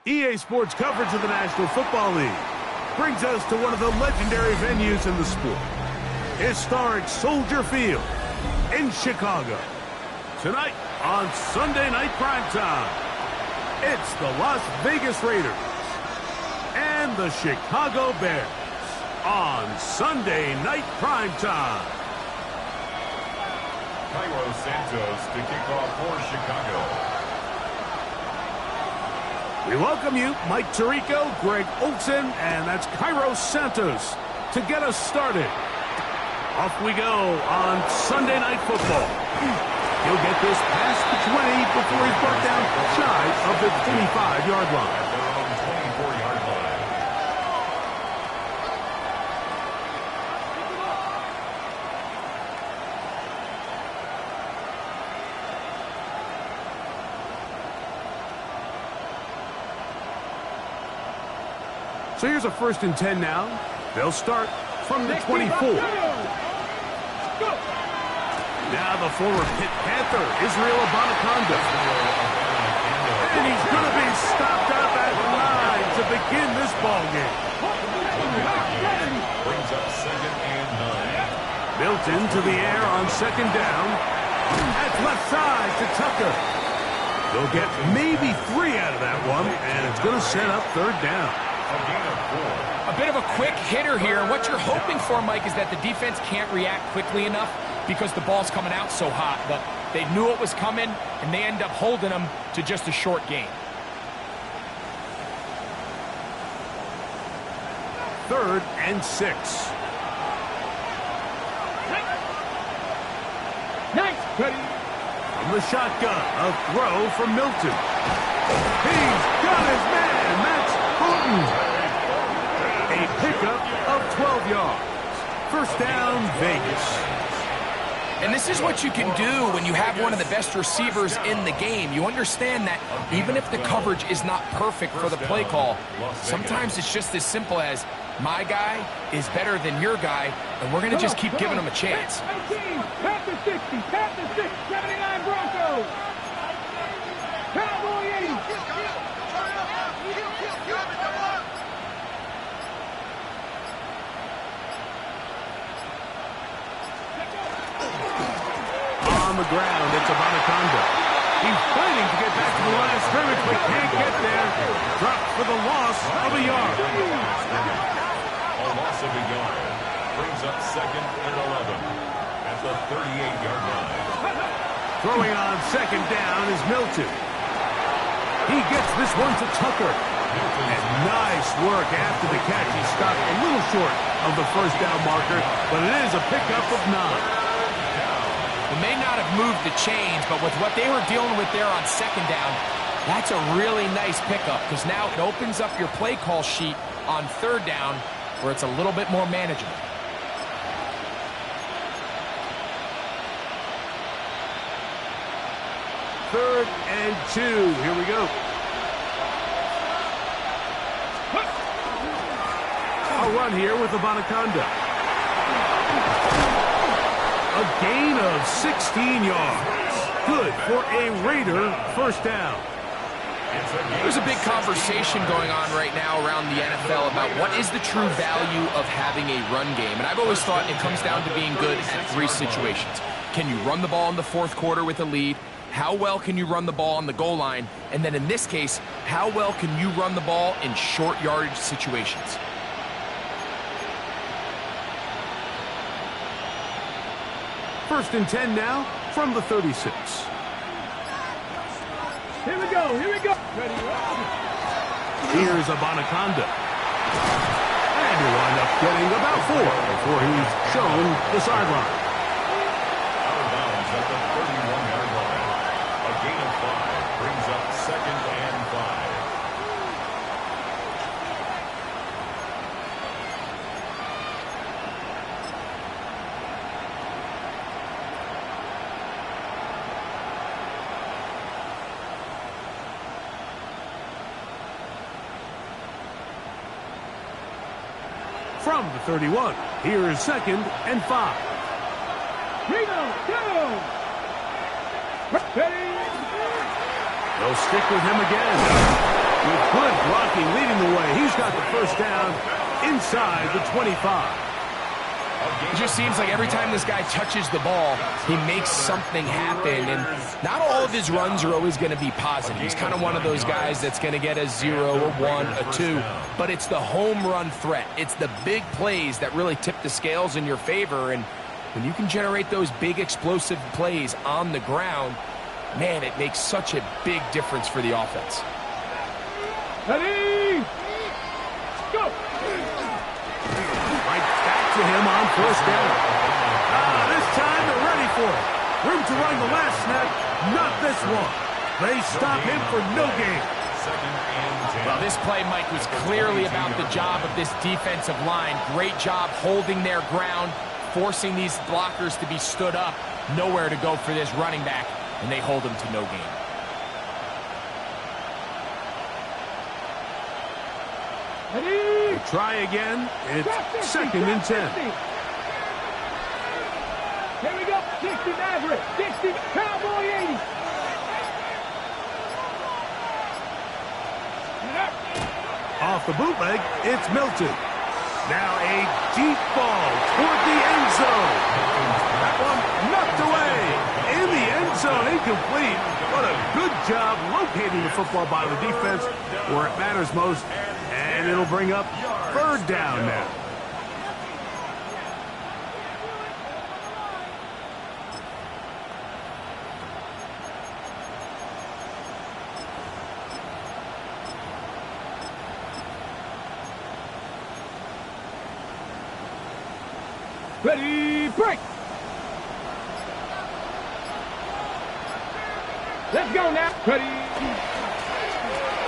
EA Sports coverage of the National Football League brings us to one of the legendary venues in the sport, historic Soldier Field in Chicago. Tonight on Sunday Night Primetime, it's the Las Vegas Raiders and the Chicago Bears on Sunday Night Primetime. Cairo Santos to kick off for Chicago. We welcome you, Mike Tirico, Greg Olson, and that's Cairo Santos to get us started. Off we go on Sunday Night Football. He'll get this past the 20 before he's brought down shy of the 25-yard line. At their own 24-yard line. So here's a 1st and 10 now. They'll start from the 24. Now the former Pitt Panther, Israel Abanaconda. And he's going to be stopped out that line to begin this ball game. Brings up 2nd and 9. Built into the air on 2nd down. That's left side to Tucker. They'll get maybe 3 out of that one, and it's going to set up 3rd down. A bit of a quick hitter here. What you're hoping for, Mike, is that the defense can't react quickly enough because the ball's coming out so hot. But they knew it was coming, and they end up holding them to just a short gain. 3rd and 6. Nice, buddy. From the shotgun, a throw from Milton. He's got his man, Max Fulton. A pickup of 12 yards. 1st down, Vegas. And this is what you can do when you have one of the best receivers in the game. You understand that even if the coverage is not perfect for the play call, sometimes it's just as simple as my guy is better than your guy, and we're going to just keep giving him a chance. 19, pat the 60, pat the 6, 79 Broncos. Cowboy 80. On the ground, it's Abanaconda. He's fighting to get back to the line of scrimmage, but can't get there. Dropped for the loss of a yard. A loss of a yard. Brings up 2nd and 11 at the 38-yard line. Throwing on 2nd down is Milton. He gets this one to Tucker. And nice work after the catch. He stopped a little short of the 1st down marker, but it is a pickup of 9. They may not have moved the chains, but with what they were dealing with there on 2nd down, that's a really nice pickup because now it opens up your play call sheet on 3rd down where it's a little bit more manageable. Third and 2. Here we go. A run here with Abanaconda. A gain of 16 yards. Good for a Raider 1st down. There's a big conversation going on right now around the NFL about what is the true value of having a run game. And I've always thought it comes down to being good at 3 situations. Can you run the ball in the 4th quarter with a lead? How well can you run the ball on the goal line? And then in this case, how well can you run the ball in short yardage situations? First and 10 now from the 36. Here we go, here we go. Ready, Here's Abanaconda. And he'll wind up getting about 4 before he's shown the sideline. Out of bounds at the 31-yard line. A gain of 5 brings up 2nd and 5. From the 31, here's 2nd and 5. Here we go, go. Ready. They'll stick with him again. With good blocking leading the way, he's got the first down inside the 25. It just seems like every time this guy touches the ball, he makes something happen, and not all of his runs are always going to be positive. He's kind of one of those guys that's going to get a 0, a 1, a 2, but it's the home run threat. It's the big plays that really tip the scales in your favor, and when you can generate those big explosive plays on the ground, man, it makes such a big difference for the offense. Ready? Go! Right back to him on first down. This time they're ready for it. Room to run the last snap, not this one. They stop him for no gain. Well, this play, Mike, was clearly about the job of this defensive line. Great job holding their ground, forcing these blockers to be stood up. Nowhere to go for this running back, and they hold him to no gain. Ready? Try again. It's 2nd and 10. Here we go. 60 Maverick. 60 Cowboy 80. Off the bootleg, it's Milton. Now a deep ball toward the end zone. That one knocked away. In the end zone, incomplete. What a good job locating the football by the defense where it matters most. And it'll bring up 3rd down now. Ready, break! Let's go now. Ready?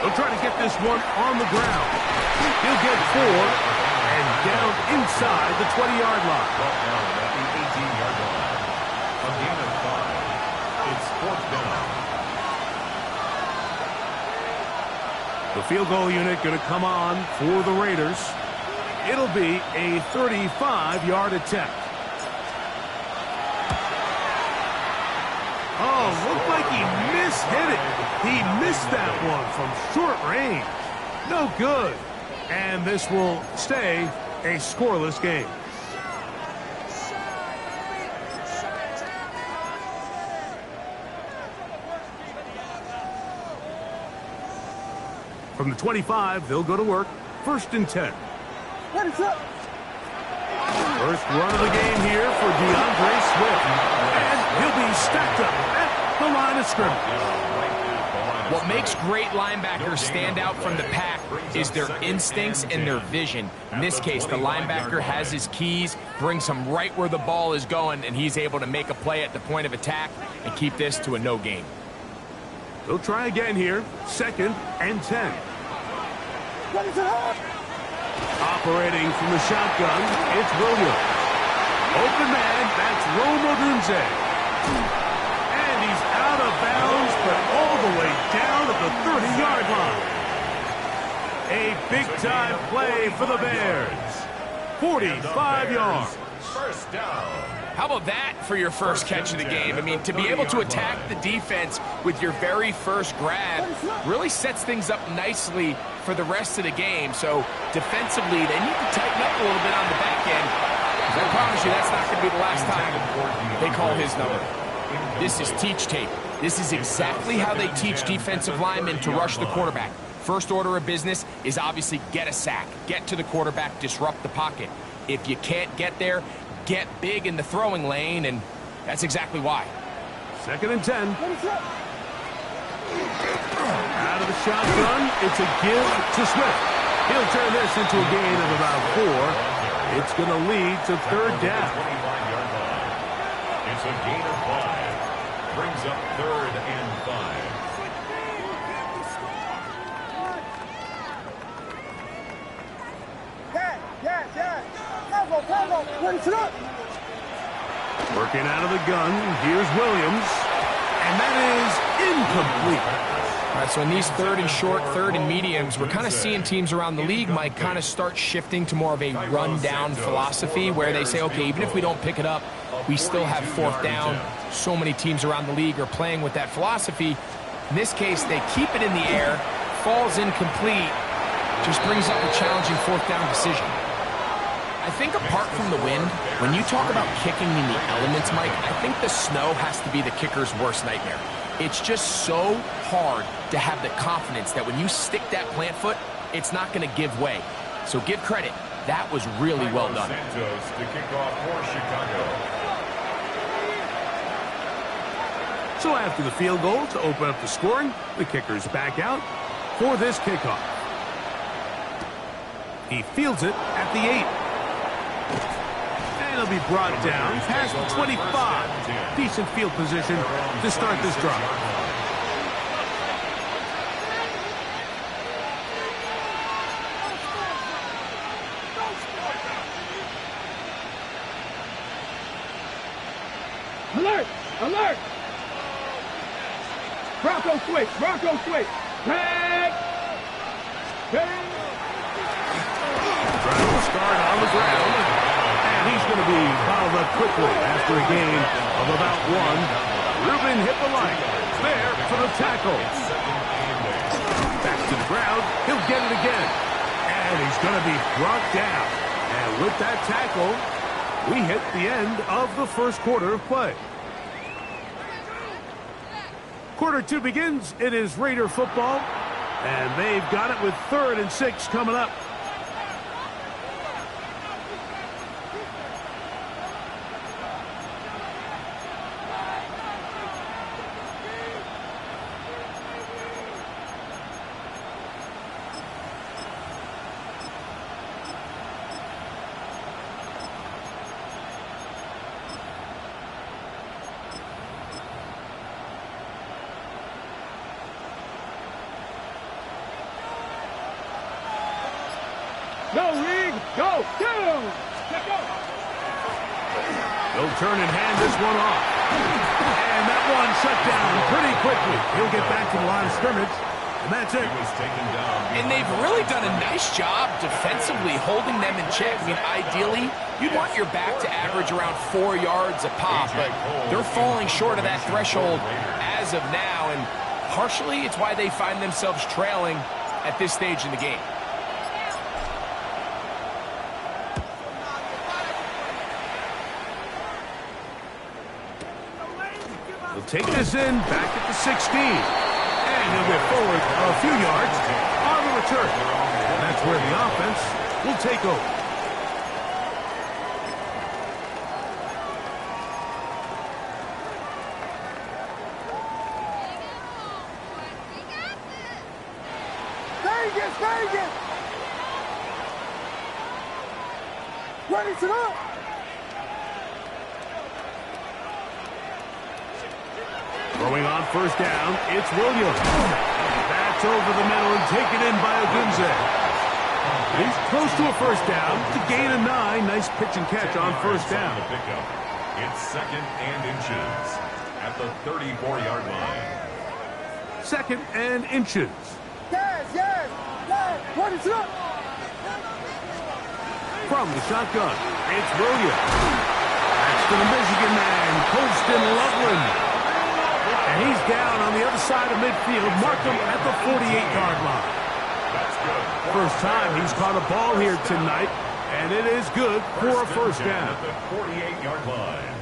They'll try to get this one on the ground. He'll get 4 and down inside the 20-yard line. Down at the 18-yard line. A gain of 5. It's 4th down. The field goal unit going to come on for the Raiders. It'll be a 35-yard attempt. Oh, looked like he mishit it. He missed that one from short range. No good. And this will stay a scoreless game. From the 25, they'll go to work. 1st and 10. What is up? First run of the game here for DeAndre Swift. And he'll be stacked up at the line of scrimmage. What makes great linebackers stand out from the pack is their instincts and their vision. In this case, the linebacker has his keys, brings him right where the ball is going, and he's able to make a play at the point of attack and keep this to a no gain. They'll try again here. 2nd and 10. Operating from the shotgun, it's Williams. Open man, that's Roma Dunze. And he's out of bounds, but all the way down at the 30-yard line. A big-time play for the Bears. 45 yards. First down. How about that for your first catch of the game? I mean, to be able to attack the defense with your very first grab really sets things up nicely for the rest of the game. So defensively, they need to tighten up a little bit on the back end. I promise you that's not going to be the last time they call his number. This is teach tape. This is exactly how they teach defensive linemen to rush the quarterback. First order of business is obviously get a sack, get to the quarterback, disrupt the pocket. If you can't get there, get big in the throwing lane, and that's exactly why. 2nd and 10. Out of the shotgun, it's a give to Swift. He'll turn this into a gain of about 4. It's going to lead to 3rd down. 25-yard line. It's a gain of 5. Brings up 3rd and 5. Working out of the gun, here's Williams, and that is incomplete. All right, so in these 3rd and short, 3rd and mediums, we're kind of seeing teams around the league, Mike, kind of start shifting to more of a run-down philosophy where they say, okay, even if we don't pick it up, we still have 4th down. So many teams around the league are playing with that philosophy. In this case, they keep it in the air, falls incomplete, just brings up a challenging fourth down decision. I think apart from the wind, when you talk about kicking in the elements, Mike, I think the snow has to be the kicker's worst nightmare. It's just so hard to have the confidence that when you stick that plant foot, it's not going to give way. So give credit. That was really well done. Santos to kick off for Chicago. So after the field goal to open up the scoring, the kicker's back out for this kickoff. He fields it at the 8. And he'll be brought down past the 25. Decent field position to start this drive. Alert! Alert! Bronco switch! Bronco switch! Tag! Tag! Trying to start on the ground. And he's going to be fouled up quickly after a gain of about 1. Ruben Hippolyte there for the tackle. Back to the ground. He'll get it again. And he's going to be brought down. And with that tackle, we hit the end of the first quarter of play. Quarter 2 begins. It is Raider football. And they've got it with 3rd and 6 coming up. Go, Reed! Go! Go! Let's go! He'll turn and hand this one off. And that one shut down pretty quickly. He'll get back to the line of scrimmage. And that's it. He was taken down. And they've really done a nice job defensively holding them in check. I mean, ideally, you'd want your back to average around 4 yards a pop, but they're falling short of that threshold as of now, and partially it's why they find themselves trailing at this stage in the game. He'll take this in back at the 16. And he'll get forward a few yards on the return. And that's where the offense will take over. Vegas! Vegas! Ready to go! Throwing on first down, it's Williams. That's over the middle and taken in by Ogunze. He's close to a first down to gain a 9. Nice pitch and catch on first down. It's 2nd and inches at the 34-yard line. 2nd and inches. Yes, yes, yes! Ready to go! From the shotgun, it's Williams. That's to the Michigan man, Colston Loveland. And he's down on the other side of midfield. Mark him at the 48-yard line. That's good. First time he's caught a ball here tonight, and it is good for a first down. At the 48-yard line.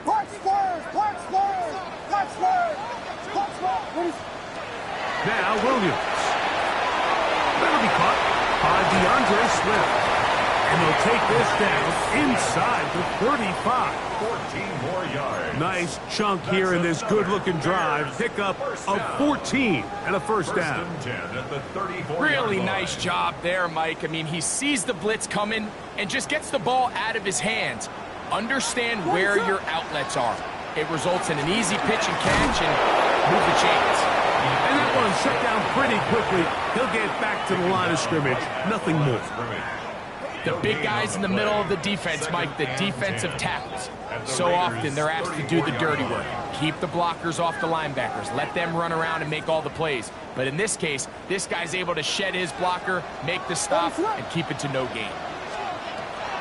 Punch first! Punch first! Punch first! Punch first! Now Williams. That'll be caught by DeAndre Swift. And they'll take this down inside the 35. 14 more yards. Nice chunk here in this good-looking drive. Pickup of 14 and a first down. First and 10 at the 34-yard Really line. nice job there, Mike. I mean, he sees the blitz coming and just gets the ball out of his hands. Understand where your outlets are. It results in an easy pitch and catch and move the chains. And that one shut down pretty quickly. He'll get back to the line of scrimmage. Nothing more. The big guys in the middle of the defense, Mike, the defensive tackles. So often they're asked to do the dirty work. Keep the blockers off the linebackers. Let them run around and make all the plays. But in this case, this guy's able to shed his blocker, make the stop, and keep it to no gain.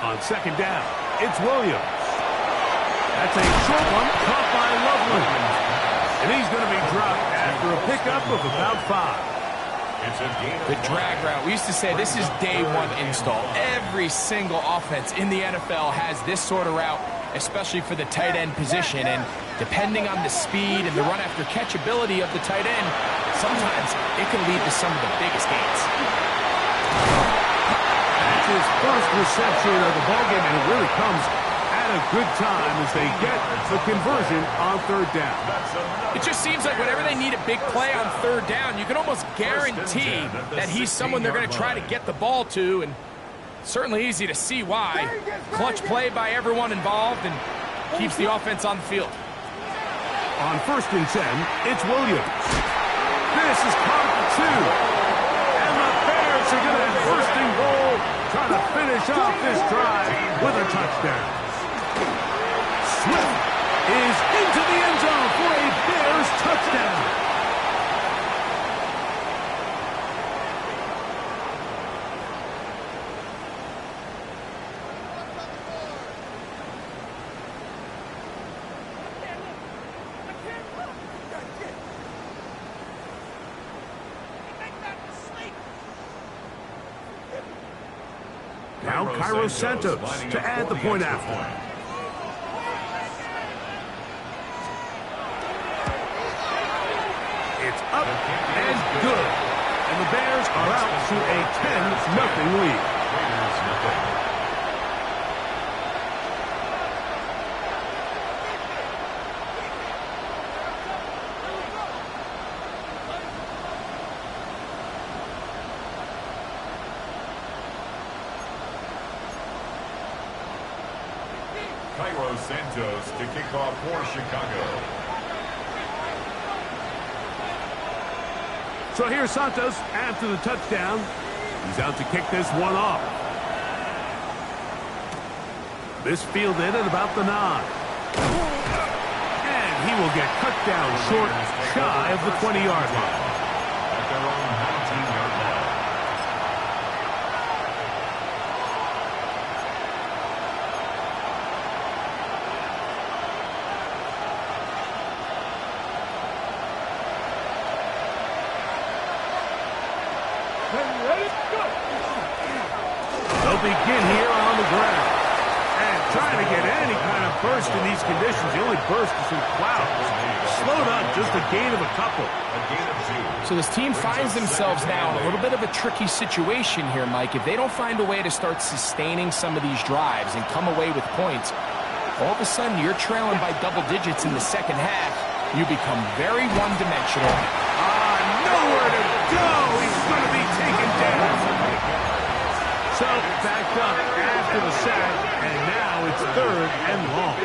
On second down, it's Williams. That's a short one caught by Loveland. And he's going to be dropped after a pickup of about 5. The drag route. We used to say this is day one install. Every single offense in the NFL has this sort of route, especially for the tight end position. And depending on the speed and the run after catch ability of the tight end, sometimes it can lead to some of the biggest gains. That's his first reception of the ballgame, and it really comes at a good time as they get the conversion on third down. It just seems like whenever they need a big play on third down, you can almost guarantee that he's someone they're going to try to get the ball to, and certainly easy to see why. Clutch play by everyone involved and keeps the offense on the field. On 1st and 10, it's Williams. This is caught at 2. And the Bears are going to have 1st and goal, trying to finish off this drive with a touchdown. Swift is into the end zone for a Bears touchdown. Now Cairo Santos to add the point after. It's up and good. And the Bears are out to a 10-0 lead. Cairo Santos to kick off for Chicago. So here's Santos after the touchdown. He's out to kick this one off. This fielded at about the 9. And he will get cut down short, shy of the 20-yard line. At their own 19-yard line. They'll begin here on the ground. And trying to get any kind of burst in these conditions. The only burst is in clouds. Slowed up, just a gain of a couple. A gain of 2. So this team finds themselves now in a little bit of a tricky situation here, Mike. If they don't find a way to start sustaining some of these drives and come away with points, all of a sudden you're trailing by double digits in the second half. You become very one-dimensional. Nowhere to go. He's going to be taken down. So backed up after the sack, and now it's 3rd and long.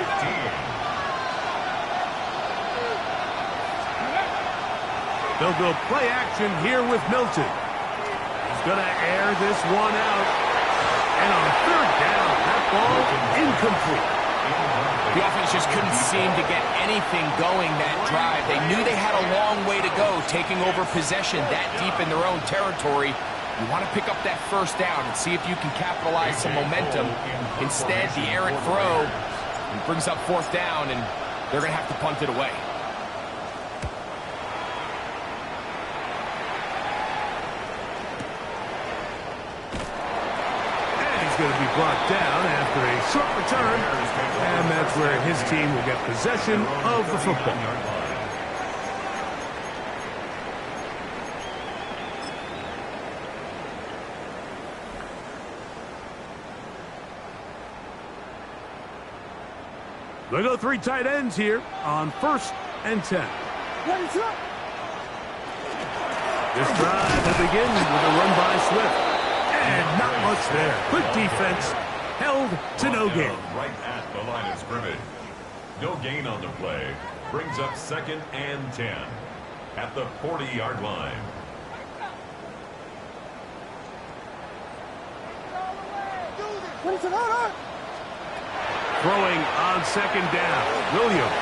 They'll go play action here with Milton. He's going to air this one out. And on 3rd down, that ball incomplete. The offense just couldn't seem to get anything going that drive. They knew they had a long way to go, taking over possession that deep in their own territory. You want to pick up that 1st down and see if you can capitalize some momentum. Instead, the errant throw brings up 4th down, and they're going to have to punt it away. Going to be brought down after a short return, and that's where his team will get possession of the football. They go 3 tight ends here on 1st and 10. This drive will begin with a run by Swift. And not much there. Good defense. Held to no gain. Right at the line of scrimmage. No gain on the play. Brings up 2nd and 10. At the 40-yard line. Throwing on 2nd down. Williams.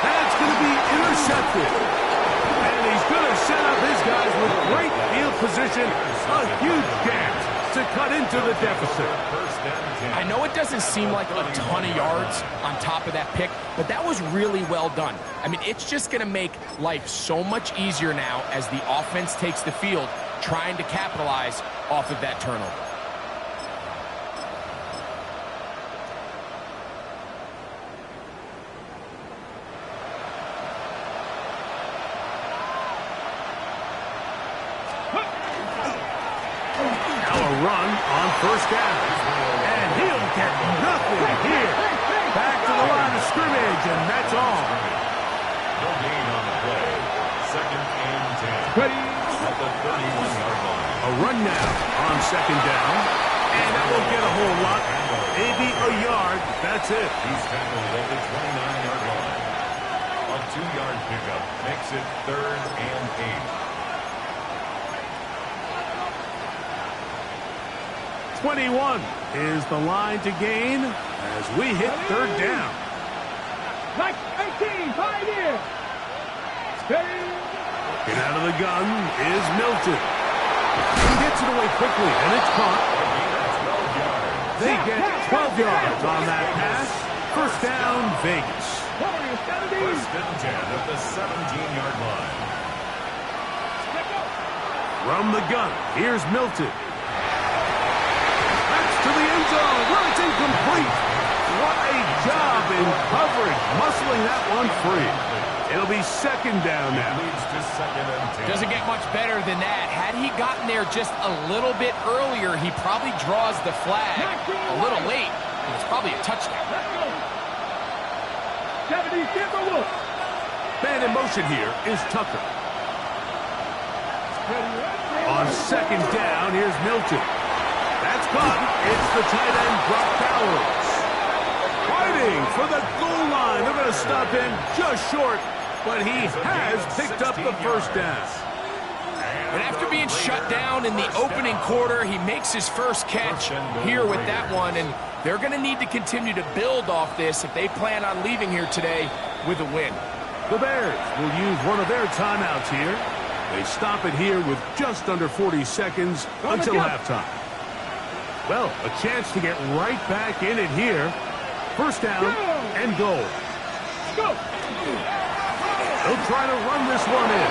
That's going to be intercepted. And he's going to set up his guys with great field position. A huge gain. to cut into the deficit. I know it doesn't seem like a ton of yards on top of that pick, but that was really well done. I mean, it's just going to make life so much easier now as the offense takes the field, trying to capitalize off of that turnover. Run on first down, and he'll get nothing here. Back to the line of scrimmage, and that's all. No gain on the play. Second and 10. Ready. At the 31-yard line. A run now on second down, and that won't get a whole lot. Maybe a yard. That's it. He's tackled at the 29-yard line. A 2-yard pickup makes it 3rd and 8. 21 is the line to gain as we hit third down. Like 18, 5 here. Steady. Get out of the gun is Milton. He gets it away quickly, and it's caught. They get 12 yards on that pass. First down, Vegas. First and 10 at the 17-yard line. From the gun, here's Milton. To the end zone, well, it's incomplete. What a job in coverage, muscling that one free. It'll be second down now. Leads to second and 10. Doesn't get much better than that. Had he gotten there just a little bit earlier, he probably draws the flag a little late. It's probably a touchdown. 70, get the look. Man in motion here is Tucker. On second down, here's Milton. That's caught. It's the tight end, Brock Bowers. Fighting for the goal line. They're going to stop him just short, but he has picked up the first down. And after being shut down in the opening quarter, he makes his first catch here with that one, and they're going to need to continue to build off this if they plan on leaving here today with a win. The Bears will use one of their timeouts here. They stop it here with just under 40 seconds until halftime. Well, a chance to get right back in it here. First down and goal. Go. They'll try to run this one in.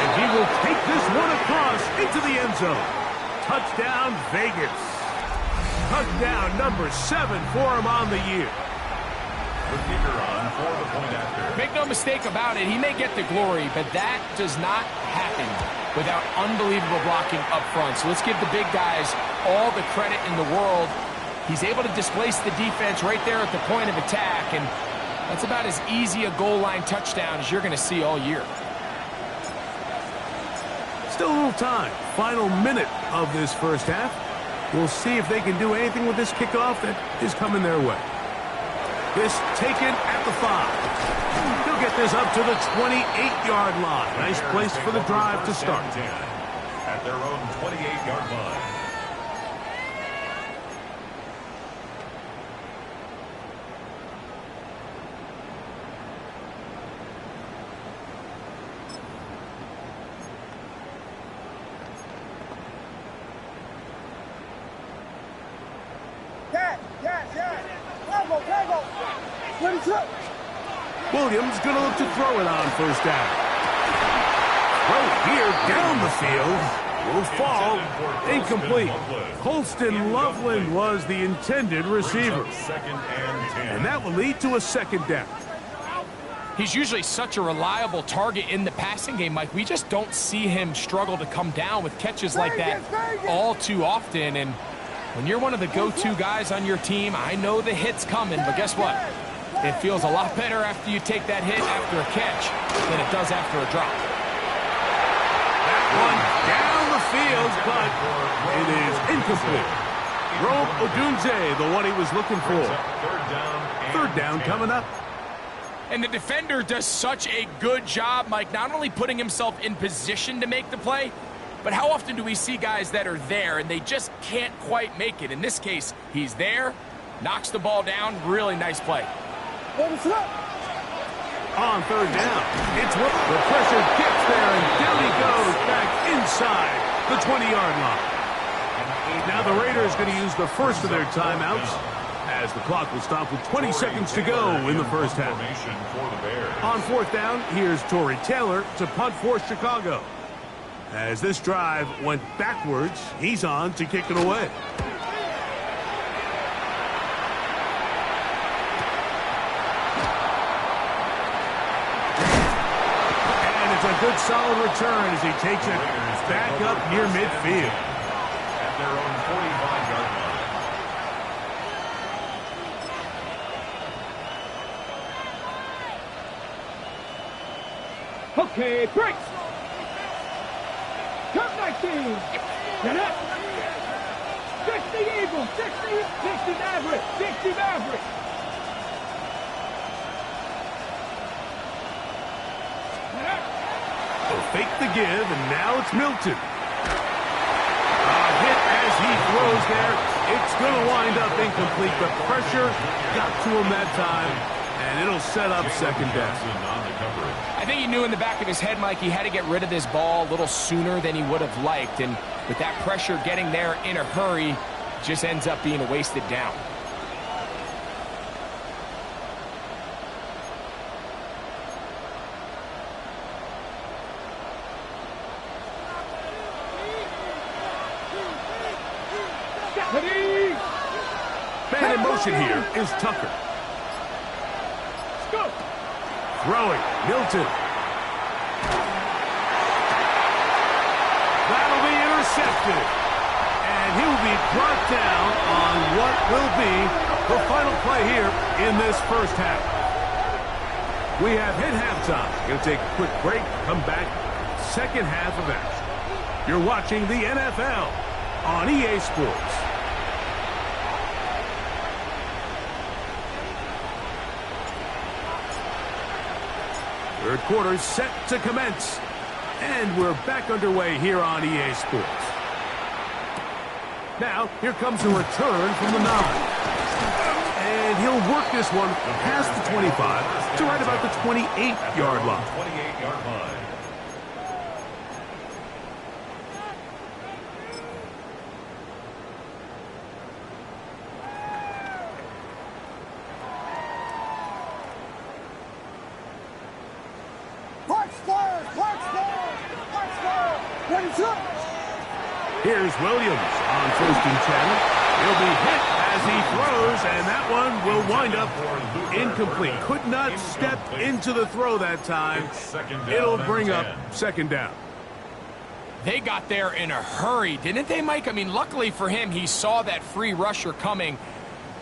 And he will take this one across into the end zone. Touchdown, Vegas. Touchdown number 7 for him on the year. The kicker on for the point after. Make no mistake about it, he may get the glory, but that does not happen without unbelievable blocking up front. So let's give the big guys all the credit in the world. He's able to displace the defense right there at the point of attack, and that's about as easy a goal line touchdown as you're going to see all year. Still a little time. Final minute of this first half. We'll see if they can do anything with this kickoff that is coming their way. This taken at the 5. He'll get this up to the 28-yard line. Nice place for the drive to start. At their own 28-yard line. Williams going to look to throw it on first down. Throw here down the field. Will fall. Incomplete. Colston Loveland was the intended receiver. And that will lead to a second down. He's usually such a reliable target in the passing game, Mike. We just don't see him struggle to come down with catches like that all too often. And when you're one of the go-to guys on your team, I know the hit's coming, but guess what? It feels a lot better after you take that hit after a catch than it does after a drop. That one down the field, but it is incomplete. Rome Odunze, the one he was looking for. Third down coming up. And the defender does such a good job, Mike, not only putting himself in position to make the play, but how often do we see guys that are there and they just can't quite make it? In this case, he's there, knocks the ball down, really nice play. On third down, it's Will. The pressure gets there, and down he goes back inside the 20-yard line. Now Now the Raiders going to use the first of their timeouts as the clock will stop with 20 seconds to go in the first half. On fourth down, here's Torrey Taylor to punt for Chicago. As this drive went backwards, he's on to kick it away. And it's a good solid return as he takes it back up near midfield. At their own 45-yard line. Okay, break. Come 19. Get up. 60 Eagles. 60 Maverick. 60 Maverick. Get up. They'll fake the give, and now it's Milton. A hit as he throws there. It's going to wind up incomplete. The pressure got to him that time, and it'll set up second down. I think he knew in the back of his head, Mike, he had to get rid of this ball a little sooner than he would have liked. And with that pressure getting there in a hurry, just ends up being a wasted down. Man in motion here is Tucker. Go. Throwing, Milton. That'll be intercepted. And he will be brought down on what will be the final play here in this first half. We have hit halftime. Going to take a quick break, come back, second half of action. You're watching the NFL on EA Sports. Third quarter set to commence. And we're back underway here on EA Sports. Now, here comes a return from the 9. And he'll work this one past the 25 to right about the 28-yard line. 28-yard line. Here's Williams on first and 10. He'll be hit as he throws, and that one will wind up incomplete. Could not step into the throw that time. It'll bring up second down. They got there in a hurry, didn't they, Mike? I mean, luckily for him, he saw that free rusher coming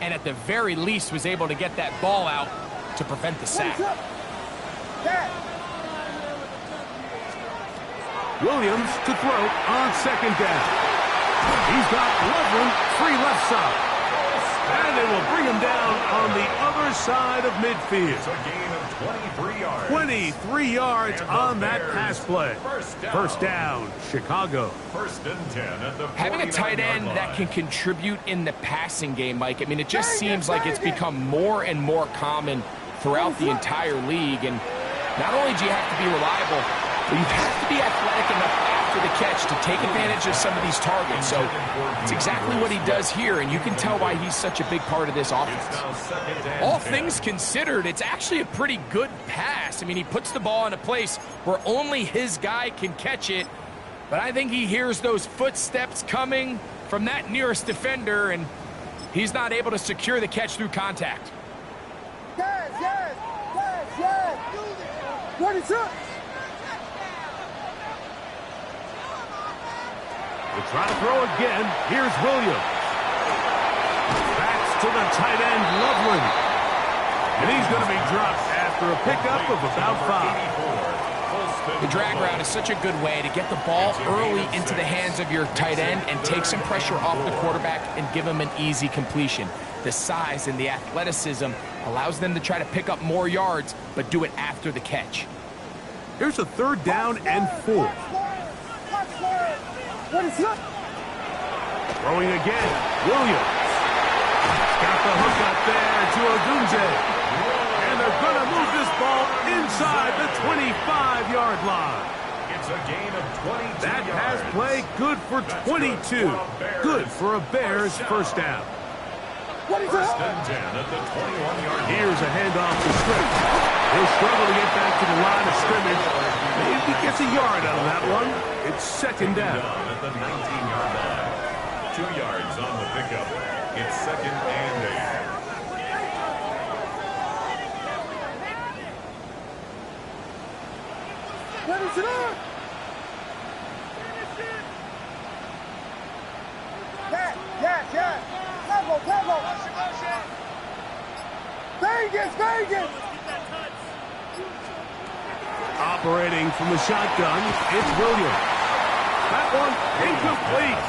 and at the very least was able to get that ball out to prevent the sack. Williams to throw on second down. He's got Loveland free left side. And they will bring him down on the other side of midfield. It's a gain of 23 yards. 23 yards on that pass play. First down, Chicago. First and 10 at the Having a tight end that can contribute in the passing game, Mike, I mean, it just seems like it's become more and more common throughout the entire league. And not only do you have to be reliable, but you have to be athletic enough after the catch to take advantage of some of these targets. So it's exactly what he does here, and you can tell why he's such a big part of this offense. All things considered, it's actually a pretty good pass. I mean, he puts the ball in a place where only his guy can catch it, but I think he hears those footsteps coming from that nearest defender, and he's not able to secure the catch through contact. Yes. 22. They try to throw again. Here's Williams. Backs to the tight end, Loveland. And he's going to be dropped after a pickup of about 5. The drag route is such a good way to get the ball early into the hands of your tight end and take some pressure off the quarterback and give him an easy completion. The size and the athleticism allows them to try to pick up more yards, but do it after the catch. Here's a third down and 4. Throwing again, Williams. Got the hook up there to Odunze. And they're going to move this ball inside the 25-yard line. It's a gain of 22 That yards. pass play, good for 22. Good for a Bears first down. First and 10 at the 21-yard line. Here's a handoff to Swift. He'll struggle to get back to the line of scrimmage. Maybe gets a yard out of that one. It's second down. At the 19-yard line. 2 yards on the pickup. It's second and 8. Ready to go. Yes. Tempo. Vegas. Operating from the shotgun, it's Williams. That one incomplete.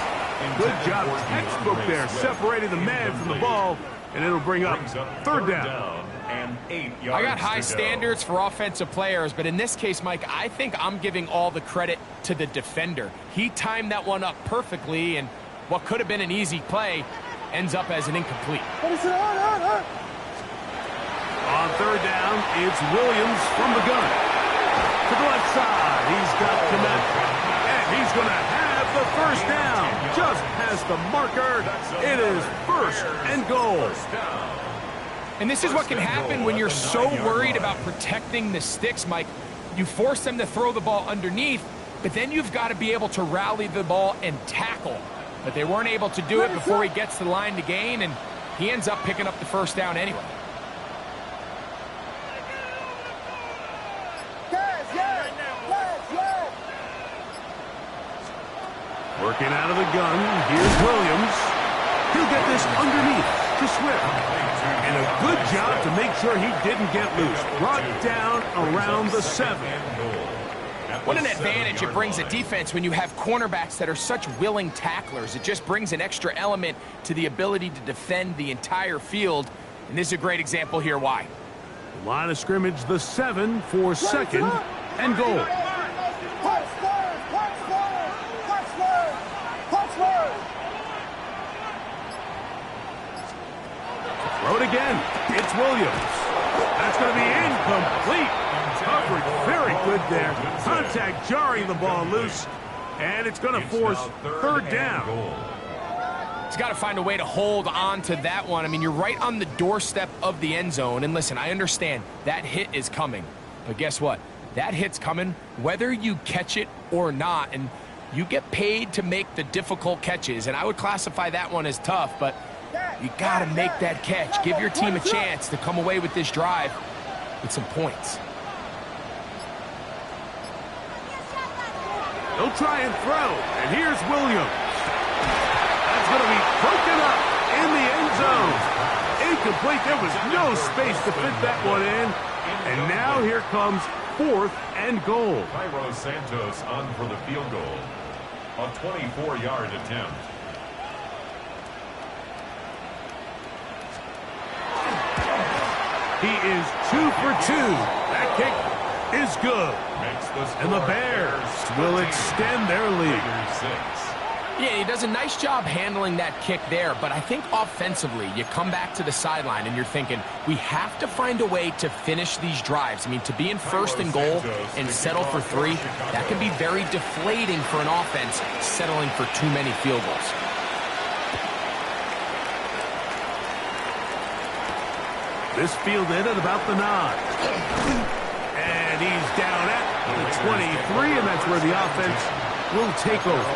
Good job, textbook there, separating the man from the ball, and it'll bring up third down. And 8 yards. I got high to go. standards for offensive players, but in this case, Mike, I think I'm giving all the credit to the defender. He timed that one up perfectly, and what could have been an easy play ends up as an incomplete. On third down, it's Williams from the gun. To the left side, he's got Kmet. And he's going to have the first down. Just past the marker. It is first and goal. And this is what can happen when you're so worried about protecting the sticks, Mike. You force them to throw the ball underneath, but then you've got to be able to rally the ball and tackle. But they weren't able to do it before he gets to the line to gain, and he ends up picking up the first down anyway. Working out of the gun, here's Williams. He'll get this underneath to Swift. And a good job to make sure he didn't get loose. Brought down around the 7. What an advantage it brings a defense when you have cornerbacks that are such willing tacklers. It just brings an extra element to the ability to defend the entire field. And this is a great example here why. Line of scrimmage, the 7 for second and goal. Throw it again. It's Williams. That's going to be incomplete. Coverage very good there. Contact jarring the ball loose. And it's going to force third down. He's got to find a way to hold on to that one. I mean, you're right on the doorstep of the end zone. And listen, I understand that hit is coming. But guess what? That hit's coming whether you catch it or not. And you get paid to make the difficult catches. And I would classify that one as tough, but you got to make that catch. Give your team a chance to come away with this drive with some points. He'll try and throw. And here's Williams. That's going to be broken up in the end zone. Incomplete. There was no space to fit that one in. And now here comes fourth and goal. Cairo Santos on for the field goal. A 24-yard attempt. He is 2 for 2. That kick is good. And the Bears will extend their lead. Yeah, he does a nice job handling that kick there, but I think offensively, you come back to the sideline and you're thinking, we have to find a way to finish these drives. I mean, to be in first and goal and settle for 3, that can be very deflating for an offense settling for too many field goals. This fielded at about the 9. And he's down at the 23, and that's where the offense will take over.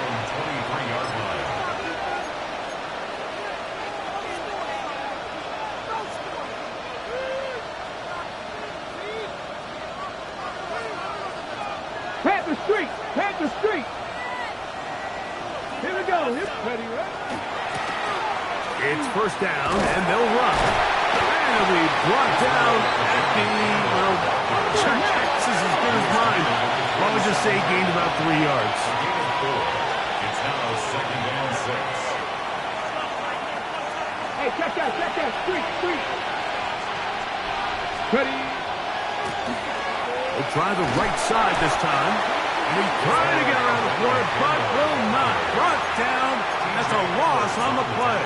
Panther Street. Here we go. Ready, right? It's first down, and they'll run. And it'll be brought down at the, well, Texas is as good as mine. I would just say gained about 3 yards. It's now second and 6. Hey, check that. Street. Ready. We'll try the right side this time. And he's trying to get around the corner, but will not. Brought down. That's a loss on the play.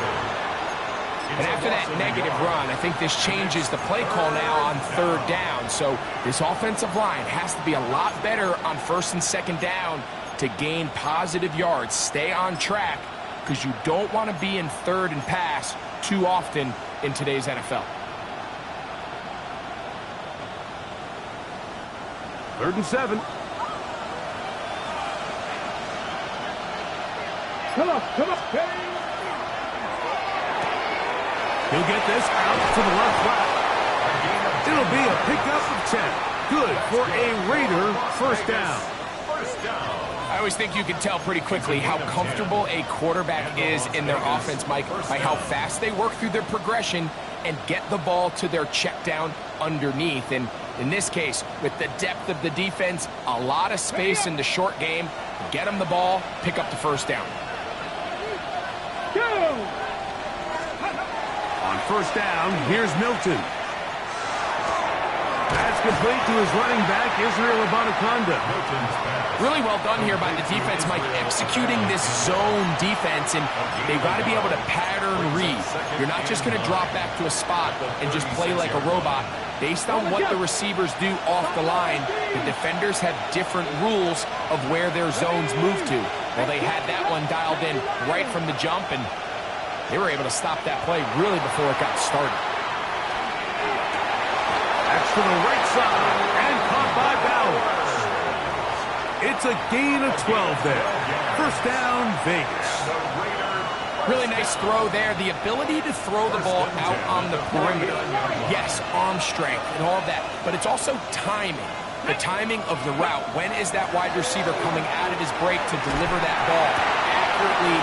And after that negative run, I think this changes the play call now on third down. So this offensive line has to be a lot better on first and second down to gain positive yards. Stay on track because you don't want to be in third and pass too often in today's NFL. Third and 7. Come on, come on. He'll get this out to the left flat. It'll be a pickup of 10. Good for a Raider first down. I always think you can tell pretty quickly how comfortable a quarterback is in their offense, Mike, by how fast they work through their progression and get the ball to their check down underneath. And in this case, with the depth of the defense, a lot of space in the short game, get them the ball, pick up the first down. On first down, here's Milton. That's complete to his running back, Israel Abanikanda. Really well done here by the defense, Mike, executing this zone defense, and they've got to be able to pattern read. You're not just going to drop back to a spot and just play like a robot. Based on what the receivers do off the line, the defenders have different rules of where their zones move to. Well, they had that one dialed in right from the jump, and they were able to stop that play really before it got started. That's to the right side, and caught by Bowers. It's a gain of 12 there. First down, Vegas. Really nice throw there. The ability to throw the ball out on the perimeter. Yes, arm strength and all of that, but it's also timing. The timing of the route. When is that wide receiver coming out of his break to deliver that ball accurately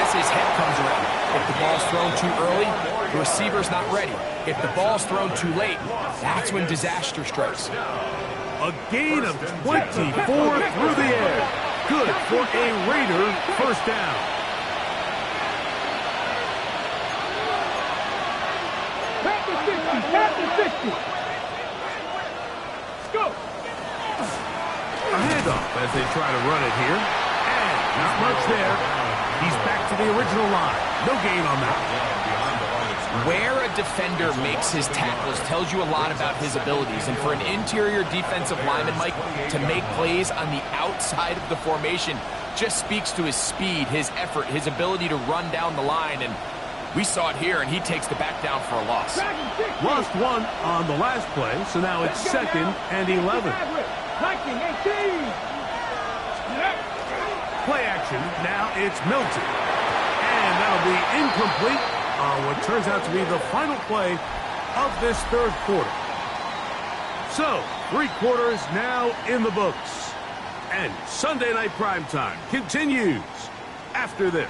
as his head comes around? If the ball's thrown too early, the receiver's not ready. If the ball's thrown too late, that's when disaster strikes. A gain of 24 through the air. Good for a Raider first down. Pat the 60, pat the 60. Let's go. A handoff as they try to run it here. And not much there. He's back to the original line. No gain on that. Where a defender makes his tackles tells you a lot about his abilities. And for an interior defensive lineman, Mike, to make plays on the outside of the formation just speaks to his speed, his effort, his ability to run down the line. And we saw it here, and he takes the back down for a loss. Lost one on the last play, so now it's second and 11. Play action, now it's Milton. And that'll be incomplete on what turns out to be the final play of this third quarter. So, 3 quarters now in the books. And Sunday Night Primetime continues after this.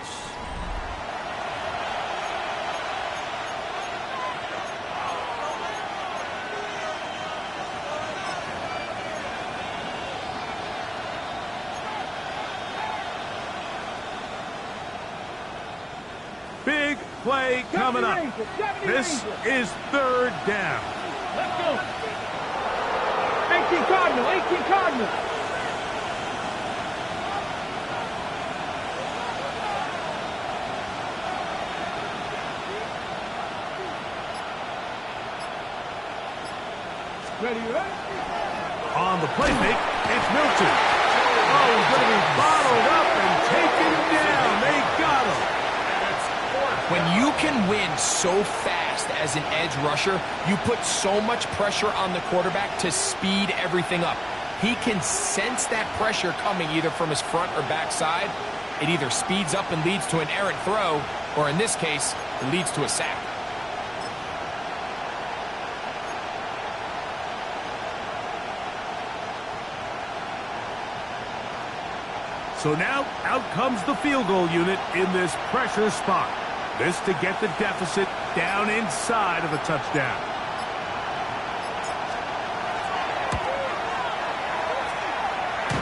Big play coming up. This is third down. Let's go. 18 Cardinal, 18 Cardinal. Ready, ready? On the play fake, it's Milton. Oh, he's going to be bottled up and taken down. They got him. When you can win so fast as an edge rusher, you put so much pressure on the quarterback to speed everything up. He can sense that pressure coming either from his front or back side. It either speeds up and leads to an errant throw, or in this case, it leads to a sack. So now out comes the field goal unit in this pressure spot. This to get the deficit down inside of a touchdown.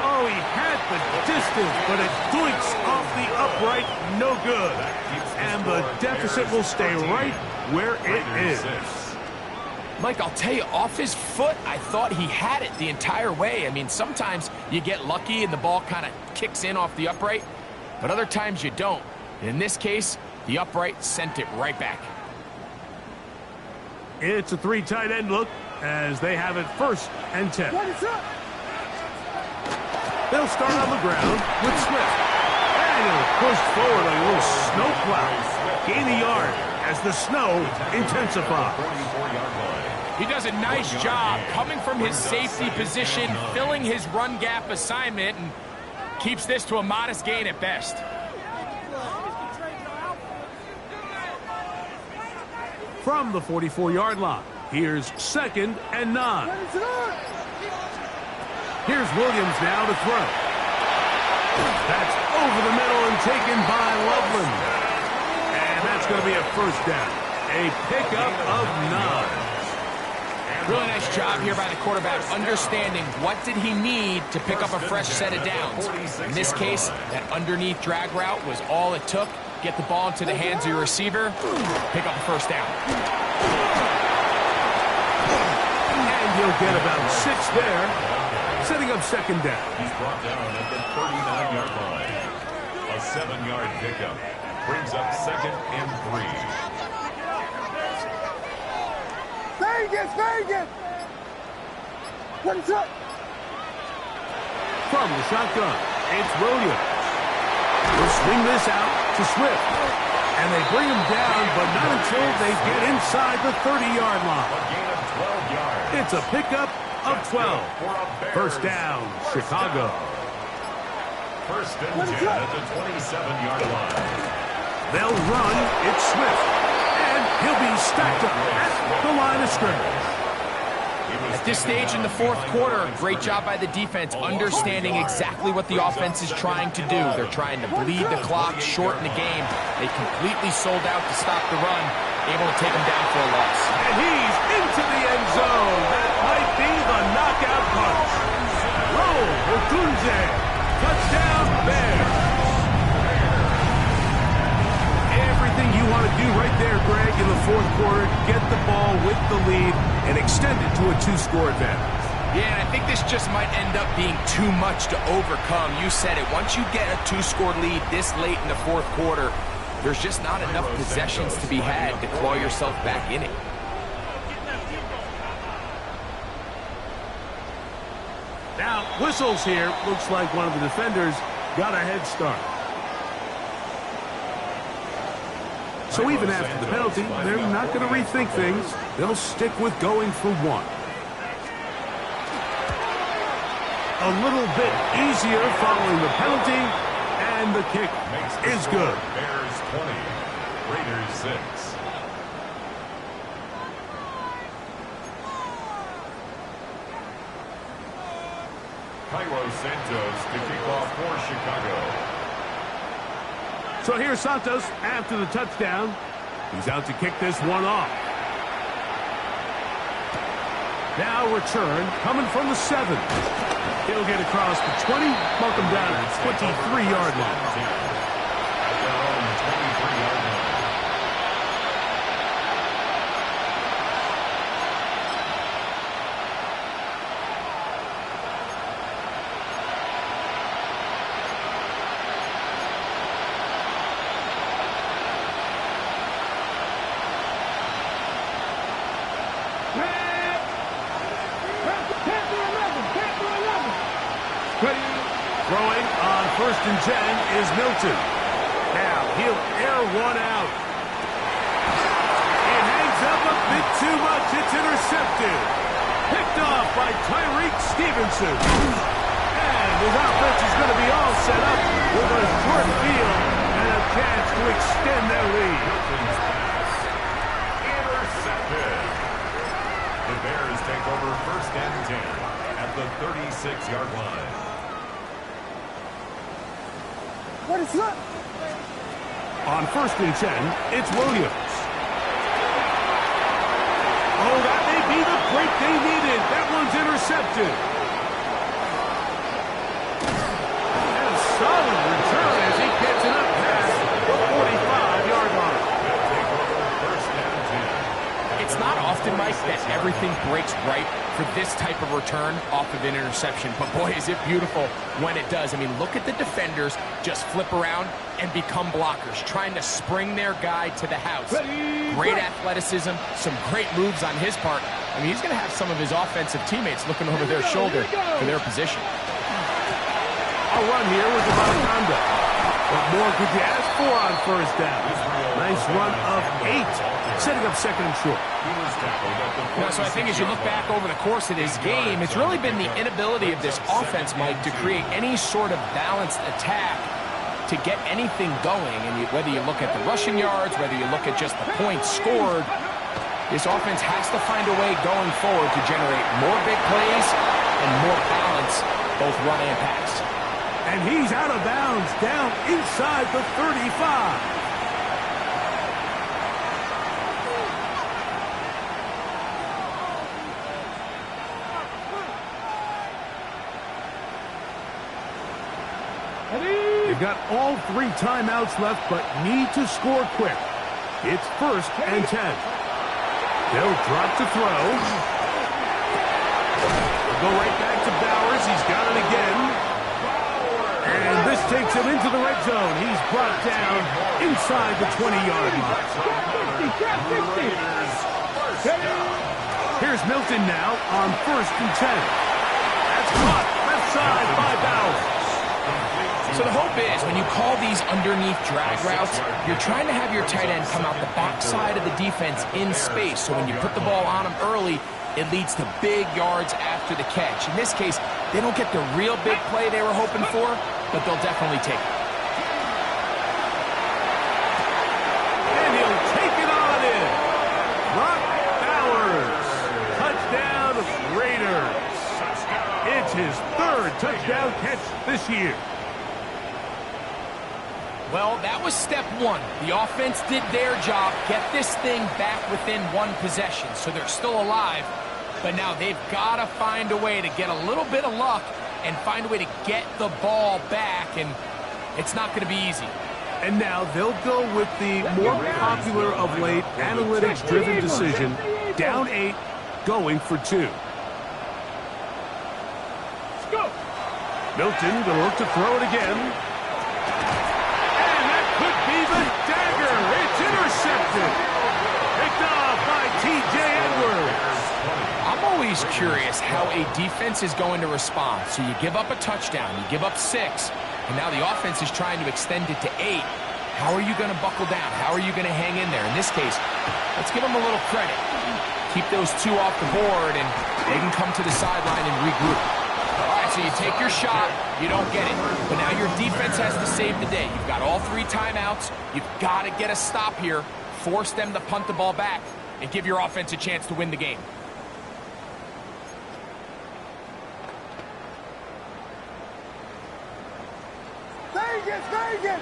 Oh, he had the distance, but it doinks off the upright, no good. And the deficit will stay right where it is. Mike, I'll tell you, off his foot, I thought he had it the entire way. I mean, sometimes you get lucky and the ball kind of kicks in off the upright, but other times you don't. And in this case, the upright sent it right back. It's a three tight end look as they have it 1st and 10. They'll start on the ground with Smith. And he'll push forward like a little snow plow. Gain a yard as the snow intensifies. He does a nice job coming from his safety position, filling his run gap assignment, and keeps this to a modest gain at best. From the 44-yard line, here's 2nd and 9. Here's Williams now to throw. That's over the middle and taken by Loveland. And that's going to be a 1st down. A pickup of 9. Really nice job here by the quarterback, understanding what did he need to pick up a fresh set of downs. In this case, that underneath drag route was all it took. Get the ball into the hands of your receiver, pick up a 1st down. And he'll get about 6 there, setting up 2nd down. He's brought down at the 39-yard line. A 7-yard pickup brings up 2nd and 3. Vegas! What is up? From the shotgun, it's Williams. We'll swing this out to Swift. And they bring him down, but not until they get inside the 30-yard line. A gain of 12 yards. It's a pickup of 12. 1st down, Chicago. 1st and 10 at the 27-yard line. They'll run, it's Swift. And he'll be stacked up at the line of scrimmage. At this stage in the 4th quarter, great job by the defense, understanding exactly what the offense is trying to do. They're trying to bleed the clock, shorten the game. They completely sold out to stop the run, able to take him down for a loss. And he's into the end zone. That might be the knockout punch. Roll, Otunze. Touchdown, Bears. Everything you want to do right there, Greg, in the 4th quarter, get the ball with the lead and extend it to a 2-score advantage. Yeah, and I think this just might end up being too much to overcome. You said it. Once you get a 2-score lead this late in the 4th quarter, there's just not enough possessions to be had to claw yourself back in it. Now, whistles here. Looks like one of the defenders got a head start. So even after the penalty, they're not going to rethink things. They'll stick with going for 1. A little bit easier following the penalty, and the kick is good. Bears 20, Raiders 6. Cairo Santos to kick off for Chicago. So here's Santos after the touchdown. He's out to kick this one off. Now return coming from the 7. He'll get across the 20, mark him down at the 23-yard line. At their own 23-yard line. Throwing on 1st and 10 is Milton. Now he'll air one out. It hangs up a bit too much. It's intercepted. Picked off by Tyreek Stevenson. And his offense is going to be all set up with a short field and a chance to extend their lead. Milton's pass. Intercepted. The Bears take over 1st and 10 at the 36-yard line. What is up? On 1st and 10, it's Williams. Oh, that may be the break they needed. That one's intercepted. And a solid return as he gets it up past the 45-yard line. They'll take over 1st and 10. It's not often, Mike, that everything breaks right for this type of return off of an interception. But boy, is it beautiful when it does. I mean, look at the defenders just flip around and become blockers, trying to spring their guy to the house. Great athleticism, some great moves on his part. I mean, he's going to have some of his offensive teammates looking over their shoulder for their position. A run here with the Anaconda. What more could you ask for on first down? Nice run of 8, setting up second and short. So I think as you look back over the course of this game, it's really been the inability of this offense, Mike, to create any sort of balanced attack to get anything going. And whether you look at the rushing yards, whether you look at just the points scored, this offense has to find a way going forward to generate more big plays and more balance, both run and pass. And he's out of bounds, down inside the 35. They've got all 3 timeouts left, but need to score quick. It's 1st and 10. They'll drop to throw. They'll go right back to Bowers. He's got it again. And this takes him into the red zone. He's brought down inside the 20-yard line. Here's Milton now on 1st and 10. That's caught left side by Bowers. So the hope is when you call these underneath drag routes, you're trying to have your tight end come out the backside of the defense in space. So when you put the ball on him early, it leads to big yards after the catch. In this case, they don't get the real big play they were hoping for, but they'll definitely take it. And he'll take it on in. Brock Bowers. Touchdown Raiders. It's his 3rd touchdown catch this year. Well, that was step 1. The offense did their job, get this thing back within 1 possession, so they're still alive. But now they've got to find a way to get a little bit of luck and find a way to get the ball back, and it's not going to be easy. And now they'll go with the more popular of late analytics-driven decision, down 8, going for 2. Milton going to look to throw it again. Dagger, it's intercepted. Picked off by T.J. Edwards. I'm always curious how a defense is going to respond. So you give up a touchdown, you give up 6, and now the offense is trying to extend it to 8. How are you going to buckle down? How are you going to hang in there? In this case, let's give them a little credit. Keep those 2 off the board, and they can come to the sideline and regroup. All right, so you take your shot, you don't get it. But now your defense has to save the day. You've got all 3 timeouts. You've got to get a stop here, force them to punt the ball back, and give your offense a chance to win the game. Vegas, Vegas!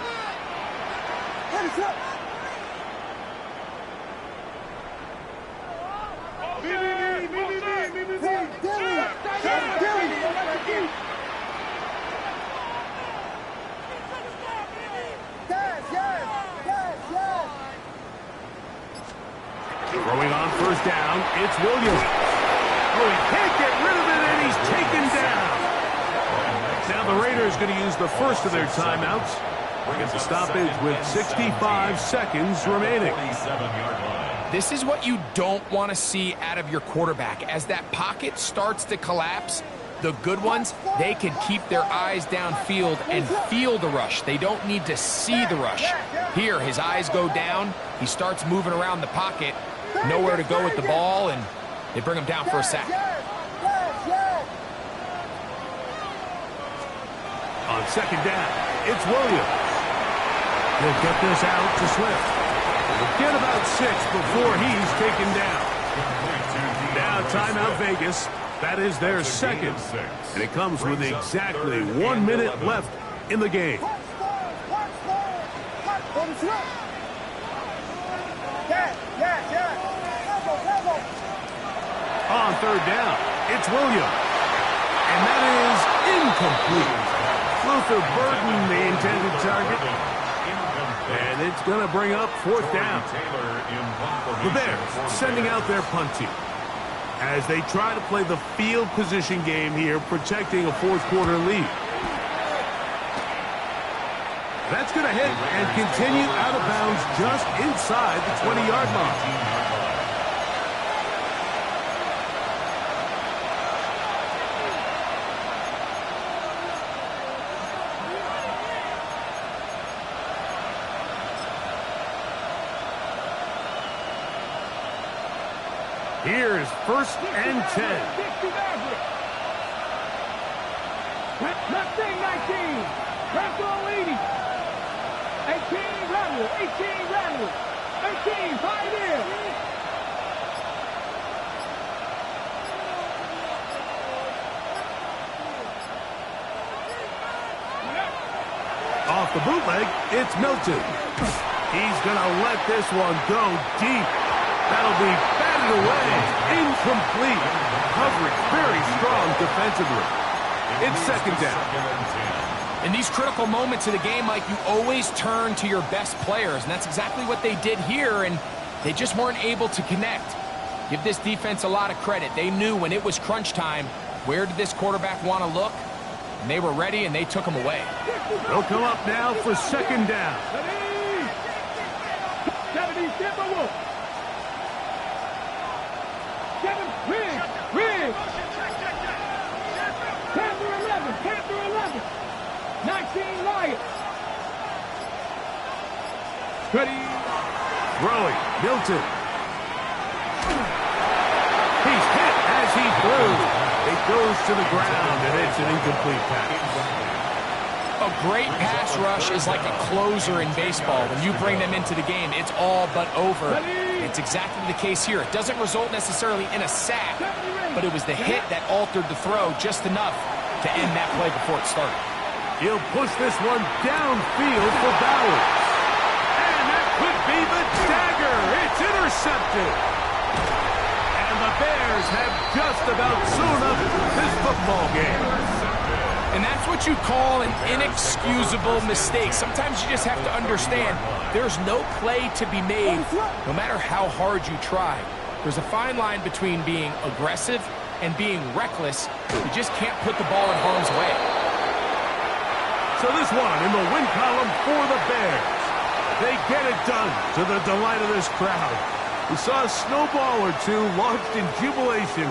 What is up? Throwing on first down, it's Williams. Oh, he can't get rid of it, and he's taken down. Now the Raiders going to use the first of their timeouts. Get the stoppage with 65 seconds remaining. This is what you don't want to see out of your quarterback. As that pocket starts to collapse, the good ones, they can keep their eyes downfield and feel the rush. They don't need to see the rush. Here, his eyes go down. He starts moving around the pocket. Nowhere to go with the ball, and they bring him down for a sack. On second down, it's Williams. He'll get this out to Swift. He'll get about 6 before he's taken down. Now timeout Vegas. That is their second. And it comes with exactly 1 minute left in the game. On third down, it's Williams. And that is incomplete. Luther Burden, the intended target. And it's going to bring up 4th down. The Bears sending out their punt team. as they try to play the field position game here, protecting a fourth-quarter lead. That's going to hit and continue out of bounds just inside the 20-yard line. Here's 1st and 10. Left thing, 19. Left goal, 80. 18, rattle. 18, rattle. 18, pioneer. Off the bootleg, it's Milton. He's going to let this one go deep. That'll be batted away. Incomplete. Coverage very strong defensively. It's 2nd down. In these critical moments of the game, Mike, you always turn to your best players, and that's exactly what they did here, and they just weren't able to connect. Give this defense a lot of credit. They knew when it was crunch time, where did this quarterback want to look? And they were ready, and they took him away. They'll come up now for 2nd down. 70, Timberwolf. 7, Riggs. Panther 11. 19, Lion. Ready. Throwing, Milton. He's hit as he threw. It goes to the ground, and it's an incomplete pass. A great pass rush is like a closer in baseball. When you bring them into the game, it's all but over. It's exactly the case here. It doesn't result necessarily in a sack, but it was the hit that altered the throw just enough to end that play before it started. He'll push this one downfield for Bowers. And that could be the dagger. It's intercepted. And the Bears have just about sewn up this football game. And that's what you call an inexcusable mistake. Sometimes you just have to understand there's no play to be made, no matter how hard you try. There's a fine line between being aggressive and being reckless. You just can't put the ball in harm's way. So this one in the win column for the Bears. They get it done to the delight of this crowd. We saw a snowball or two launched in jubilation